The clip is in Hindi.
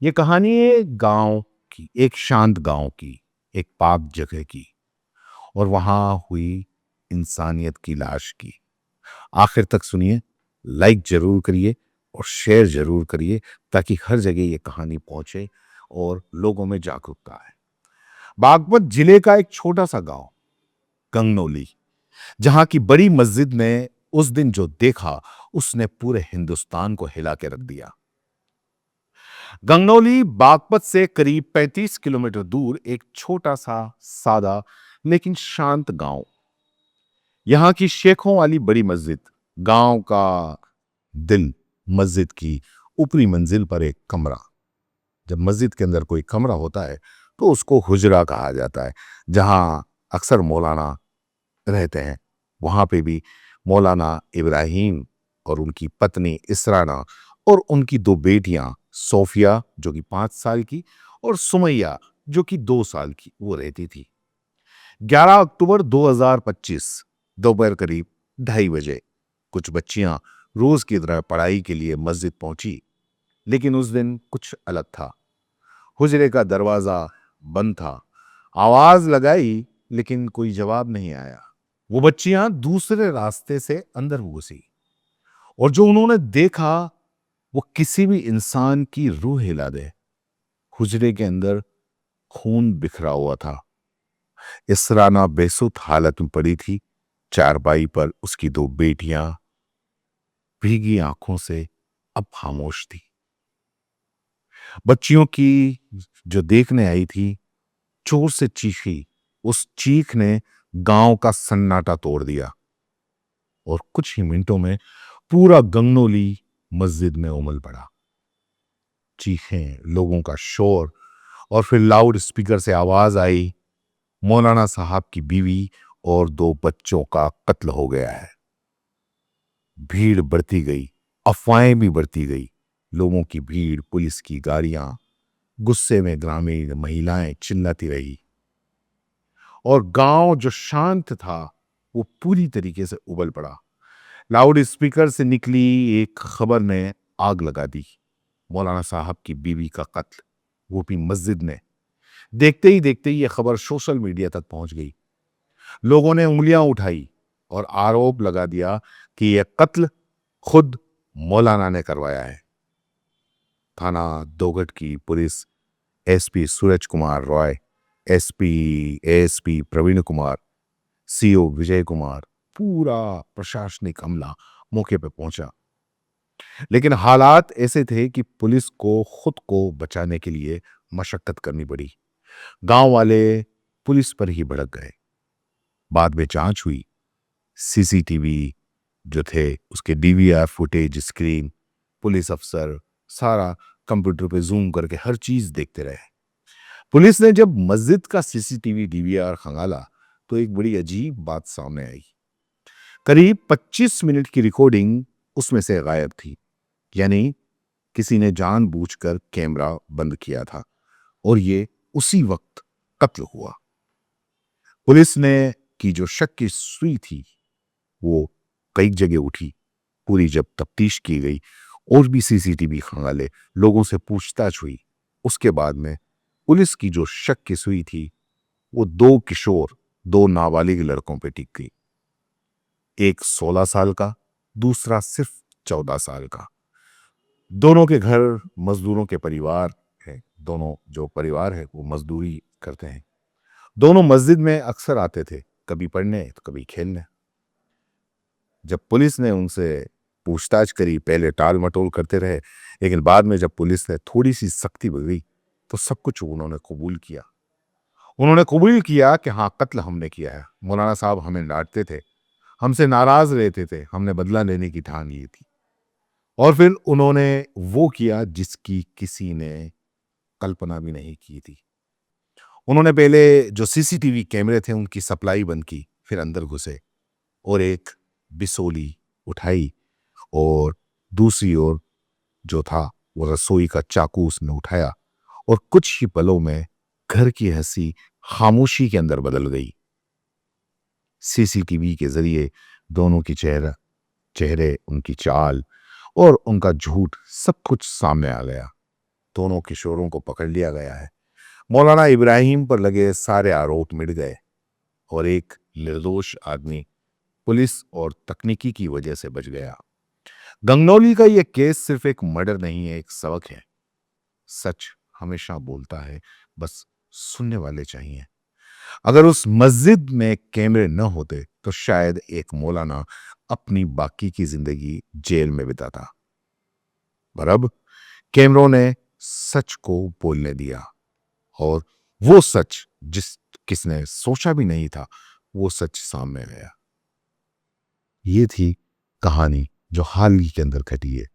ये कहानी है गांव की, एक शांत गांव की, एक पाक जगह की। और वहां हुई इंसानियत की लाश की। आखिर तक सुनिए, लाइक जरूर करिए और शेयर जरूर करिए, ताकि हर जगह ये कहानी पहुंचे और लोगों में जागरूकता आए। बागपत जिले का एक छोटा सा गांव, गंगनौली, जहां की बड़ी मस्जिद ने उस दिन जो देखा, उसने पूरे हिंदुस्तान को हिला के रख दिया। गंगनौली बागपत से करीब 35 किलोमीटर दूर एक छोटा सा, सादा लेकिन शांत गांव। यहां की शेखों वाली बड़ी मस्जिद, गांव का दिल। मस्जिद की ऊपरी मंजिल पर एक कमरा। जब मस्जिद के अंदर कोई कमरा होता है तो उसको हुजरा कहा जाता है, जहां अक्सर मौलाना रहते हैं। वहां पे भी मौलाना इब्राहिम और उनकी पत्नी इसराना और उनकी दो बेटियां, सोफिया जो कि 5 साल की और सुमैया जो कि 2 साल की, वो रहती थी। 11 अक्टूबर 2025 दोपहर करीब 2:30 बजे कुछ बच्चियां रोज की तरह पढ़ाई के लिए मस्जिद पहुंची। लेकिन उस दिन कुछ अलग था। हुजरे का दरवाजा बंद था। आवाज लगाई लेकिन कोई जवाब नहीं आया। वो बच्चियां दूसरे रास्ते से अंदर घुसी और जो उन्होंने देखा, वो किसी भी इंसान की रूह हिला दे। हुजरे के अंदर खून बिखरा हुआ था। इसराना बेसुध हालत में पड़ी थी। चारपाई पर उसकी दो बेटियां भीगी आंखों से अब खामोश थी। बच्चियों की जो देखने आई थी, जोर से चीखी। उस चीख ने गांव का सन्नाटा तोड़ दिया और कुछ ही मिनटों में पूरा गंगनौली मस्जिद में उमड़ पड़ा। चीखें, लोगों का शोर और फिर लाउड स्पीकर से आवाज आई, मौलाना साहब की बीवी और दो बच्चों का कत्ल हो गया है। भीड़ बढ़ती गई, अफवाहें भी बढ़ती गई। लोगों की भीड़, पुलिस की गाड़ियां, गुस्से में ग्रामीण महिलाएं चिल्लाती रही और गांव जो शांत था वो पूरी तरीके से उबल पड़ा। लाउड स्पीकर से निकली एक खबर ने आग लगा दी। मौलाना साहब की बीवी का कत्ल, वो भी मस्जिद में। देखते ही देखते ही यह खबर सोशल मीडिया तक पहुंच गई। लोगों ने उंगलियां उठाई और आरोप लगा दिया कि यह कत्ल खुद मौलाना ने करवाया है। थाना दोगट की police, SP Suraj Kumar Roy, SP ASP Praveen Kumar, CO Vijay Kumar, पूरा प्रशासनिक अमला मौके पर पहुंचा। लेकिन हालात ऐसे थे कि पुलिस को खुद को बचाने के लिए मशक्कत करनी पड़ी। गांव वाले पुलिस पर ही भड़क गए। बाद में जांच हुई। सीसीटीवी जो थे, उसके डीवीआर फुटेज, स्क्रीन, पुलिस अफसर, सारा कंप्यूटर पे जूम करके हर चीज देखते रहे। पुलिस ने जब मस्जिद का सीसीटीवी डीवीआर खंगाला तो एक बड़ी अजीब बात सामने आई। करीब 25 मिनट की रिकॉर्डिंग उसमें से गायब थी। यानी किसी ने जानबूझकर कैमरा बंद किया था और ये उसी वक्त कत्ल हुआ। पुलिस ने की जो शक की सुई थी, वो कई जगह उठी। पूरी जब तफ्तीश की गई और भी सीसीटीवी खंगाले, लोगों से पूछताछ हुई, उसके बाद में पुलिस की जो शक की सुई थी, वो दो किशोर, दो नाबालिग लड़कों पे टिक गई। एक 16 साल का, दूसरा सिर्फ 14 साल का। दोनों के घर मजदूरों के परिवार है। दोनों जो परिवार है वो मजदूरी करते हैं। दोनों मस्जिद में अक्सर आते थे, कभी पढ़ने तो कभी खेलने। जब पुलिस ने उनसे पूछताछ करी, पहले टाल मटोल करते रहे, लेकिन बाद में जब पुलिस ने थोड़ी सी सख्ती बरती तो सब कुछ उन्होंने कबूल किया। उन्होंने कबूल किया कि हाँ, कत्ल हमने किया है। मौलाना साहब हमें डांटते थे, हमसे नाराज रहते थे, हमने बदला लेने की ठान ली थी। और फिर उन्होंने वो किया जिसकी किसी ने कल्पना भी नहीं की थी। उन्होंने पहले जो सीसीटीवी कैमरे थे उनकी सप्लाई बंद की, फिर अंदर घुसे और एक बिसोली उठाई और दूसरी ओर जो था वो रसोई का चाकू उसने उठाया और कुछ ही पलों में घर की हंसी खामोशी के अंदर बदल गई। सीसीटीवी के जरिए दोनों की चेहरे, उनकी चाल और उनका झूठ सब कुछ सामने आ गया। दोनों किशोरों को पकड़ लिया गया है। मौलाना इब्राहिम पर लगे सारे आरोप मिट गए और एक निर्दोष आदमी पुलिस और तकनीकी की वजह से बच गया। गंगनौली का यह केस सिर्फ एक मर्डर नहीं है, एक सबक है। सच हमेशा बोलता है, बस सुनने वाले चाहिए। अगर उस मस्जिद में कैमरे न होते तो शायद एक मौलाना अपनी बाकी की जिंदगी जेल में बिताता। पर अब कैमरों ने सच को बोलने दिया और वो सच जिस किसने सोचा भी नहीं था, वो सच सामने आया। ये थी कहानी जो हाल ही के अंदर घटी है।